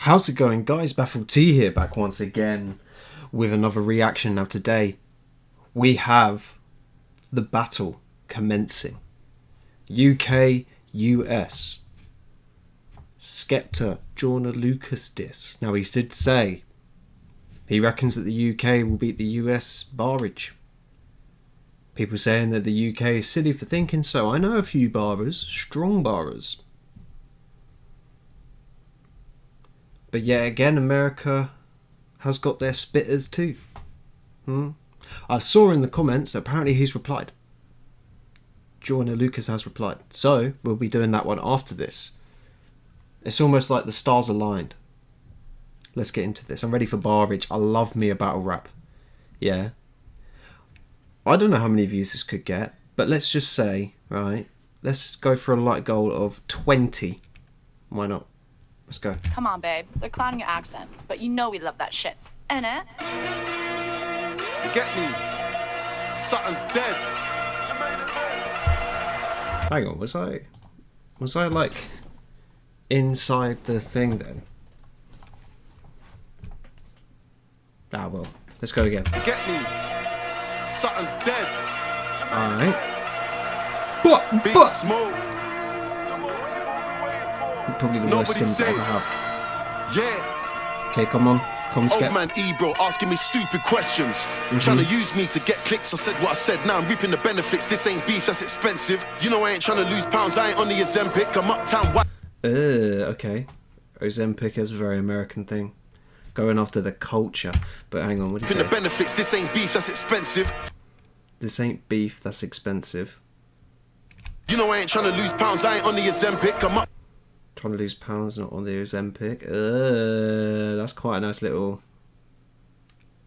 How's it going, guys? Baffled T here, back once again with another reaction. Now today we have the battle commencing. UK, US. Skepta, Joyner Lucas diss. Now he did say he reckons that the UK will beat the US barrage. People saying that the UK is silly for thinking so. I know a few barrers, strong barrers. But yet again, America has got their spitters too. I saw in the comments that apparently he's replied. Joyner Lucas has replied. So we'll be doing that one after this. It's almost like the stars aligned. Let's get into this. I'm ready for barrage. I love me a battle rap. Yeah. I don't know how many views this could get, but let's just say, right, let's go for a light goal of 20. Why not? Let's go. Come on, babe. They're clowning your accent, but you know we love that shit. Innit? You get me? Something dead. Hang on, was I like inside the thing then? Ah well, let's go again. You get me? Something dead. Alright. Big But smoke. probably the worst Nobody stint I ever safe. have. Yeah. Okay, come on, Old Skep. man Ebro asking me stupid questions. Trying to use me to get clicks. I said what I said, now I'm reaping the benefits. This ain't beef, that's expensive. You know I ain't trying to lose pounds, I ain't on the Ozempic. I'm uptown white. Okay. Ozempic is a very American thing. Going after the culture. But hang on, what do you Reaping the say? benefits, this ain't beef, that's expensive. This ain't beef, that's expensive. You know I ain't trying to lose pounds, I ain't on the Ozempic. I'm up. Trying to lose pounds, not on the Ozempic. That's quite a nice little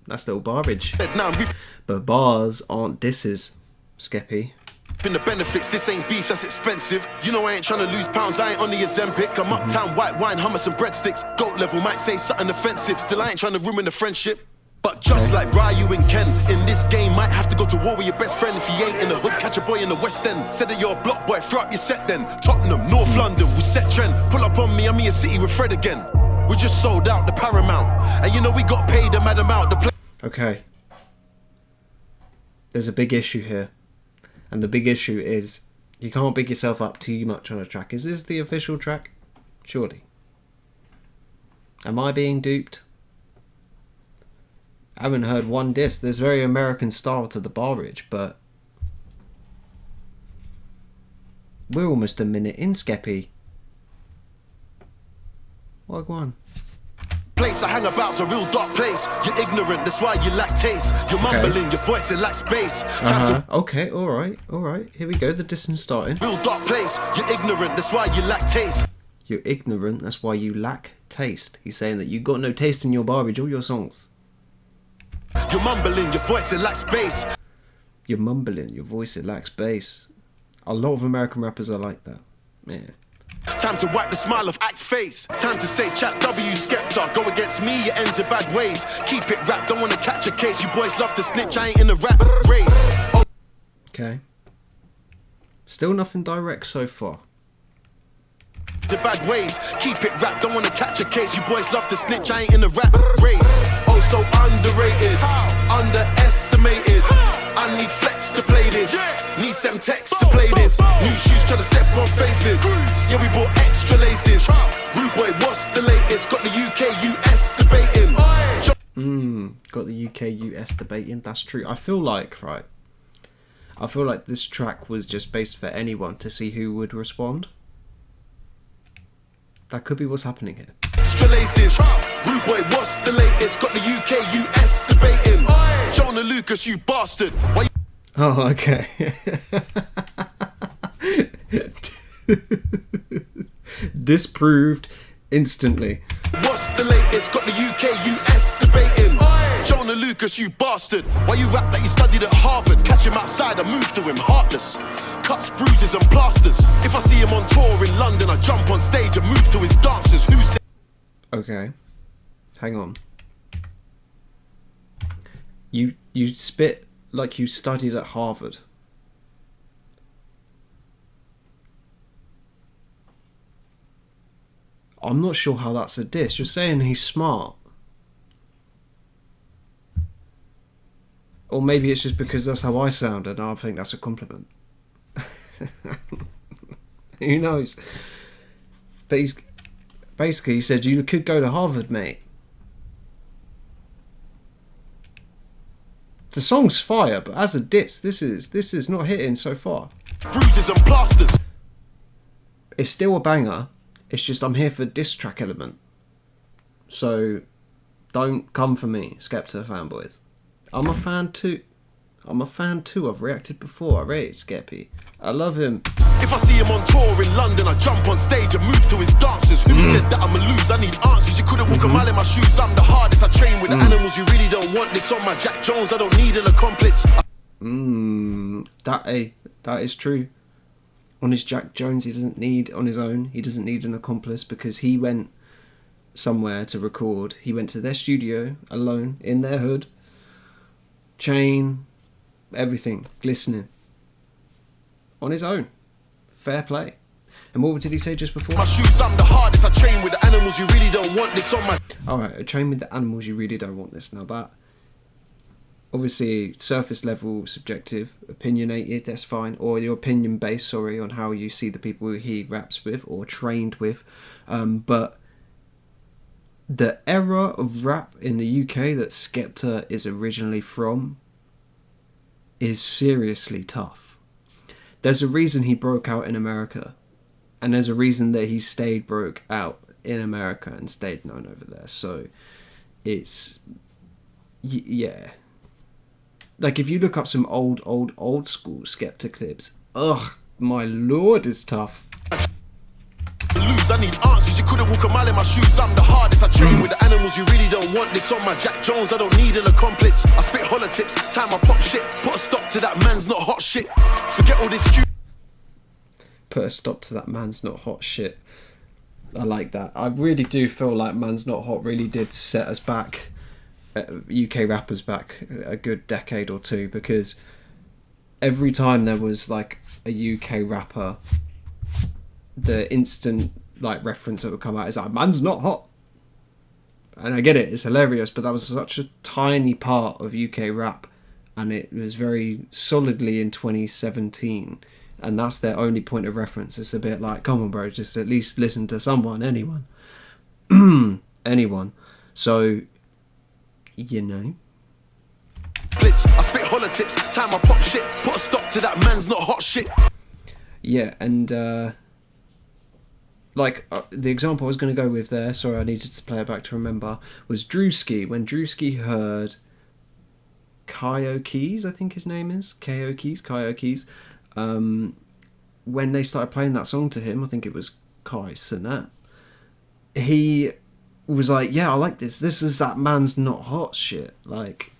barrage. Now I'm But bars aren't disses, Skeppy. reaping the benefits, this ain't beef, that's expensive. You know I ain't trying to lose pounds, I ain't on the Ozempic. I'm uptown, white wine, hummus and breadsticks. Goat level, might say something offensive. Still I ain't trying to ruin the friendship. But just like Ryu and Ken, in this game might have to go to war with your best friend. If he ain't in the hood, catch a boy in the West End. Said that you're a block boy, throw up your set then. Tottenham, North London, we set trend. Pull up on me, I'm in your city with Fred again. We just sold out the Paramount, and you know we got paid a mad amount. The Okay. There's a big issue here. And the big issue is you can't big yourself up too much on a track. Is this the official track? Surely. Am I being duped? I haven't heard one diss. There's very American style to the barrage, but we're almost a minute in, Skeppy. What one? place I hang about's a real dark place. You're ignorant, that's why you lack taste. You're mumbling, your voice it lacks bass. Time to Okay, alright. Here we go, the distance starting. real dark place. You're ignorant, that's why you lack taste. You're ignorant, that's why you lack taste. He's saying that you got no taste in your barrage, all your songs. You're mumbling, your voice it lacks bass. You're mumbling, your voice it lacks bass. A lot of American rappers are like that. Yeah. Time to wipe the smile off Axe face. Time to say chat W Skepta. Go against me, it ends in bad ways. Keep it rap, don't wanna catch a case. You boys love to snitch, I ain't in a rap race. Oh. Okay. Still nothing direct so far. The bad ways, keep it rap, don't wanna catch a case. You boys love to snitch, I ain't in a rap race. Oh, so underrated, underestimated. I need flex to play this, need some text to play this. New shoes trying to step on faces. Yeah, we bought extra laces. Rude boy, what's the latest? Got the UK, US debating. Got the UK, US debating. That's true. I feel like this track was just based for anyone to see who would respond. That could be what's happening here. Extra laces. Rude boy, what's the latest? Got the UK, US debating. Joyner Lucas, you bastard. Why you Oh, okay. Disproved instantly. What's the latest? Got the UK, US debating. Joyner Lucas, you bastard. Why you rap like you studied at Harvard? Catch him outside, I move to him heartless. Cuts, bruises and plasters. If I see him on tour in London, I jump on stage and move to his dancers. Who said? Okay. Hang on. You spit like you studied at Harvard. I'm not sure how that's a diss. You're saying he's smart. Or maybe it's just because that's how I sound and I think that's a compliment. Who knows? But he's basically, he said you could go to Harvard, mate. The song's fire, but as a diss, this is not hitting so far. Bruises and plasters. It's still a banger. It's just I'm here for diss track element. So don't come for me, Skepta fanboys. I'm a fan too. I've reacted before. I rate Skeppy. I love him. If I see him on tour in London, I jump on stage and move to his dances. Who said that I'ma lose? I need answers. You couldn't walk a mile in my shoes. I'm the hardest. I train with the animals. You really don't want this on my Jack Jones. I don't need an accomplice. That is true. On his Jack Jones, he doesn't need on his own. He doesn't need an accomplice because he went somewhere to record. He went to their studio alone in their hood. Chain, everything glistening. On his own. Fair play. And what did he say just before? My shoes, I'm the hardest. I train with the animals. You really don't want this on my... Alright, I train with the animals. You really don't want this. Now that, obviously, surface level, subjective, opinionated, that's fine. Or your opinion based, on how you see the people he raps with or trained with. But the era of rap in the UK that Skepta is originally from is seriously tough. There's a reason he broke out in America, and there's a reason that he stayed broke out in America and stayed known over there. So it's, yeah. Like if you look up some old school Skepta clips, ugh, my lord, it's tough. Lose, I need answers. You couldn't walk a mile in my shoes. I'm the hardest. I train with the animals. You really don't want this on my Jack Jones. I don't need an accomplice. I spit holler tips. Time I pop shit. Put a stop to that man's not hot shit. Forget all this. Put a stop to that man's not hot shit. I like that. I really do feel like Man's Not Hot really did set us back, UK rappers back a good decade or two, because every time there was like a UK rapper, the instant like reference that would come out is like, man's not hot. And I get it, it's hilarious, but that was such a tiny part of UK rap, and it was very solidly in 2017, and that's their only point of reference. It's a bit like, come on bro, just at least listen to someone, anyone. Anyone. So, you know. Blitz, I spit holler tips, time I pop shit, put a stop to that man's not hot shit. Yeah, and the example I was going to go with there, sorry I needed to play it back to remember, was Drewski. When Drewski heard Kyo Keys, I think his name is, Kyo Keys, when they started playing that song to him, I think it was Kai Cenat, he was like, yeah, I like this is that man's not hot shit. Like,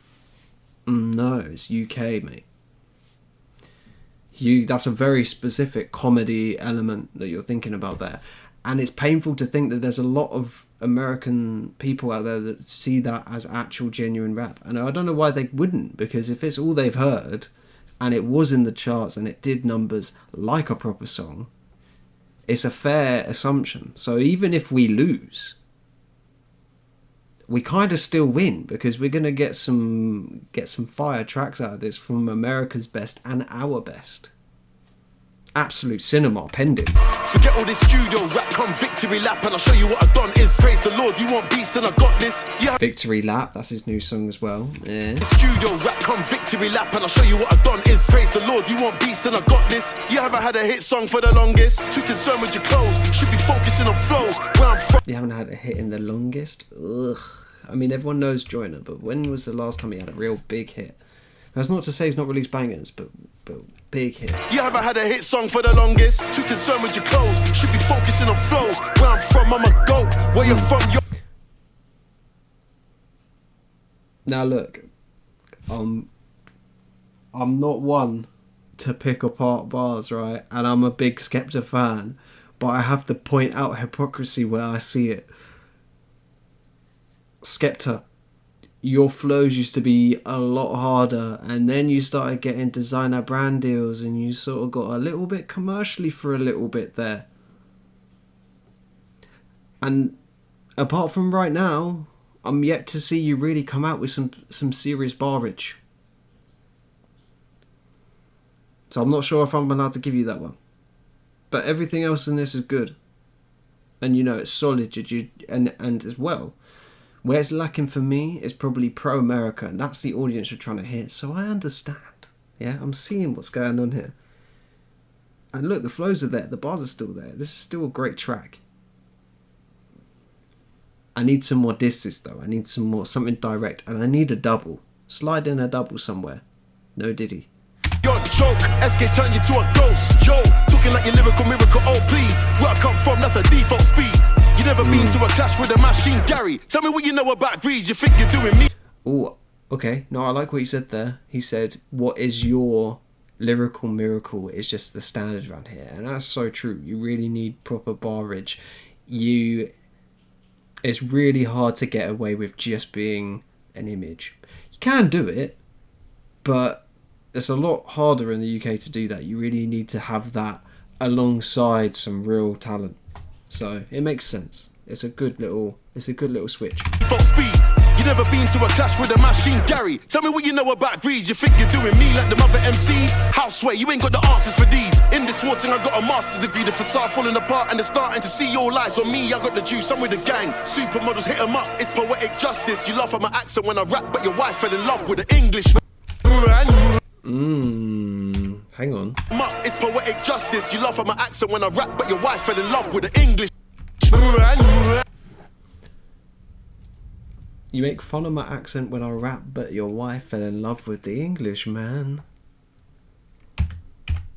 no, it's UK, mate. That's a very specific comedy element that you're thinking about there. And it's painful to think that there's a lot of American people out there that see that as actual genuine rap. And I don't know why they wouldn't, because if it's all they've heard and it was in the charts and it did numbers like a proper song, it's a fair assumption. So even if we lose, we kind of still win, because we're going to get some fire tracks out of this from America's best and our best. Absolute cinema pending. Forget all this studio rap, come victory lap, and I'll show you what I've done is. Praise the Lord, you want beats, then I got this. Yeah. Victory Lap, that's his new song as well. Yeah. Studio rap, come victory lap, and I'll show you what I've done is. Praise the Lord, you want beats, then I got this. You haven't had a hit song for the longest. Too concerned with your clothes, should be focusing on flows. Where I'm from. You haven't had a hit in the longest? Ugh. I mean, everyone knows Joyner, but when was the last time he had a real big hit? That's not to say he's not released bangers, but big hit. You haven't had a hit song for the longest. Too concerned with your clothes, should be focusing on flows. Where I'm from, I'm a goat. Where you're from, you're... Now look, I'm not one to pick apart bars, right? And I'm a big Skepta fan, but I have to point out hypocrisy where I see it. Skepta, your flows used to be a lot harder, and then you started getting designer brand deals, and you sort of got a little bit commercially for a little bit there. And apart from right now, I'm yet to see you really come out with some serious barrage. So I'm not sure if I'm allowed to give you that one. But everything else in this is good. And you know, it's solid, and as well, where it's lacking for me is probably pro-America, and that's the audience you're trying to hit. So I understand. Yeah, I'm seeing what's going on here. And look, the flows are there, the bars are still there. This is still a great track. I need some more disses though. I need something direct, and I need a double. Slide in a double somewhere. No Diddy. You're the joke, SK turn you to a ghost. Yo, talking like your lyrical miracle, oh please. Where I come from, that's a default speed. You never been to a clash with a machine, Gary. Tell me what you know about grease, you think you're doing me. Oh, okay. No, I like what he said there. He said, what is your lyrical miracle? It's just the standard around here. And that's so true. You really need proper barrage. It's really hard to get away with just being an image. You can do it, but it's a lot harder in the UK to do that. You really need to have that alongside some real talent. So it makes sense. It's a good little switch. Full speed. You never been to a clash with a machine, Gary. Tell me what you know about grease. You think you're doing me like the mother MCs? Houseway, you ain't got the answers for these. In this war thing, I got a master's degree. The facade falling apart and they're starting to see all lies on me. I got the juice, I'm with the gang. Supermodels hit 'em up. It's poetic justice. You laugh at my accent when I rap, but your wife fell in love with the English. Hang on. It's poetic justice. You laugh at my accent when I rap, but your wife fell in love with the English. You make fun of my accent when I rap, but your wife fell in love with the English, man.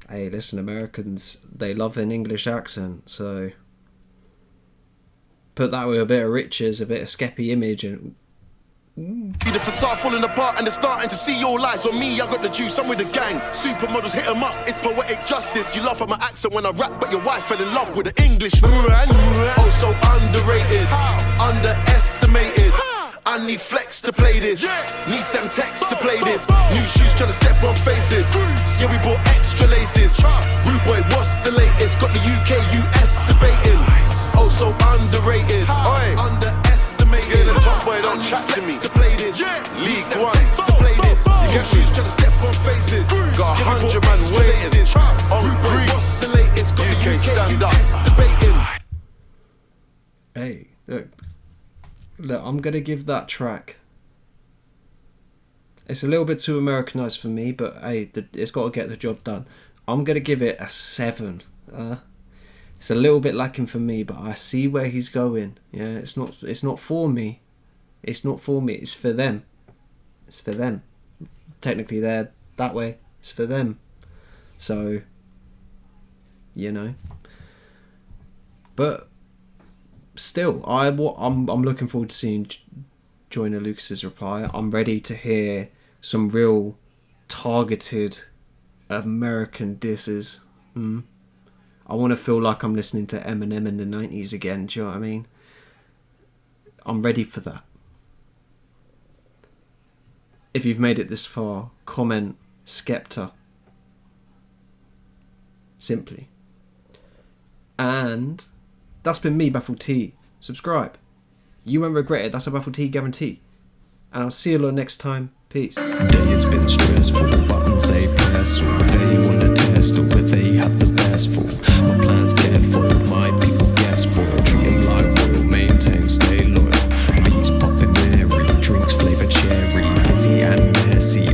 Hey, listen, Americans, they love an English accent, so put that with a bit of riches, a bit of Skepta image, and The facade falling apart and they're starting to see all lies on me. I got the juice, I'm with the gang. Supermodels hit 'em up, it's poetic justice. You laugh at my accent when I rap, but your wife fell in love with the English. Oh, so underrated, underestimated. I need flex to play this, need some text to play this. New shoes trying to step on faces. Yeah, we bought extra laces. Rude boy, what's the latest? Got the UK, US debating. Oh, so underrated, underestimated. Yeah, the top boy don't chat to me. To play this, League One to play this. You get shoes trying to step on faces. Got 100 man waiting on grease. What's the latest? Got the UK stand up debating. hey, look, I'm gonna give that track. It's a little bit too Americanized for me, but hey, it's got to get the job done. I'm gonna give it a 7. It's a little bit lacking for me, but I see where he's going. Yeah, it's not for me. It's not for me. It's for them. It's for them. Technically, they're that way. It's for them. So, you know. But still, I'm looking forward to seeing Joyner Lucas's reply. I'm ready to hear some real targeted American disses. I want to feel like I'm listening to Eminem in the 90s again. Do you know what I mean? I'm ready for that. If you've made it this far, comment Skepta. Simply. And that's been me, Baffled T. Subscribe. You won't regret it. That's a Baffled T guarantee. And I'll see you all next time. Peace. Day has been stressful, buttons they press all day. Wanna test all, but they have the best for. My plans careful, my people get spoiled. Treat 'em like royal, maintain, stay loyal. Bees popping Mary, drinks flavour cherry, fizzy and messy.